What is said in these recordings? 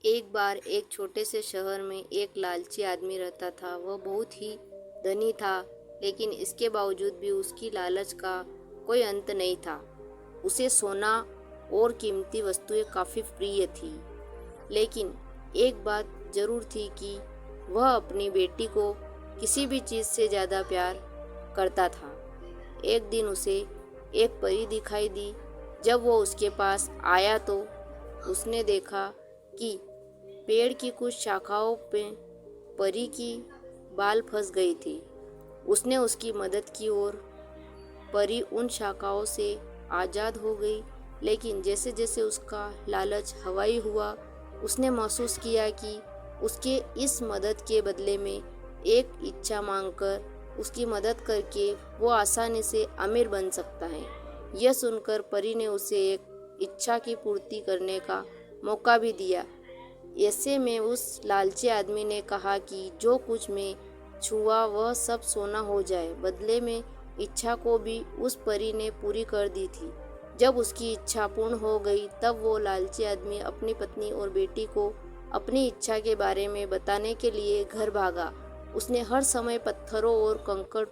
एक बार एक छोटे से शहर में एक लालची आदमी रहता था। वह बहुत ही धनी था, लेकिन इसके बावजूद भी उसकी लालच का कोई अंत नहीं था। उसे सोना और कीमती वस्तुएं काफ़ी प्रिय थी, लेकिन एक बात जरूर थी कि वह अपनी बेटी को किसी भी चीज़ से ज़्यादा प्यार करता था। एक दिन उसे एक परी दिखाई दी। जब वो उसके पास आया तो उसने देखा कि पेड़ की कुछ शाखाओं पे परी की बाल फंस गई थी। उसने उसकी मदद की और परी उन शाखाओं से आज़ाद हो गई। लेकिन जैसे जैसे उसका लालच हवाई हुआ, उसने महसूस किया कि उसके इस मदद के बदले में एक इच्छा मांगकर उसकी मदद करके वो आसानी से अमीर बन सकता है। यह सुनकर परी ने उसे एक इच्छा की पूर्ति करने का मौका भी दिया। ऐसे में उस लालची आदमी ने कहा कि जो कुछ मैं छुआ वह सब सोना हो जाए। बदले में इच्छा को भी उस परी ने पूरी कर दी थी। जब उसकी इच्छा पूर्ण हो गई, तब वो लालची आदमी अपनी पत्नी और बेटी को अपनी इच्छा के बारे में बताने के लिए घर भागा। उसने हर समय पत्थरों और कंकड़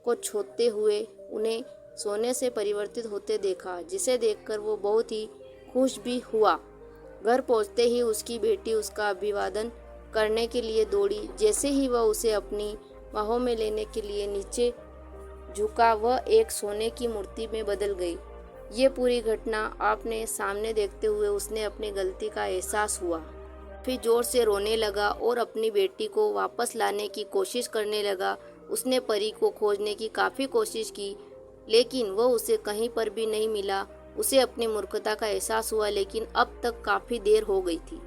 को छोड़ते हुए उन्हें सोने से परिवर्तित होते देखा, जिसे देखकर वो बहुत ही खुश भी हुआ। घर पहुंचते ही उसकी बेटी उसका अभिवादन करने के लिए दौड़ी। जैसे ही वह उसे अपनी बाहों में लेने के लिए नीचे झुका, वह एक सोने की मूर्ति में बदल गई। ये पूरी घटना आपने सामने देखते हुए उसने अपनी गलती का एहसास हुआ। फिर जोर से रोने लगा और अपनी बेटी को वापस लाने की कोशिश करने लगा। उसने परी को खोजने की काफ़ी कोशिश की, लेकिन वह उसे कहीं पर भी नहीं मिला। उसे अपनी मूर्खता का एहसास हुआ, लेकिन अब तक काफ़ी देर हो गई थी।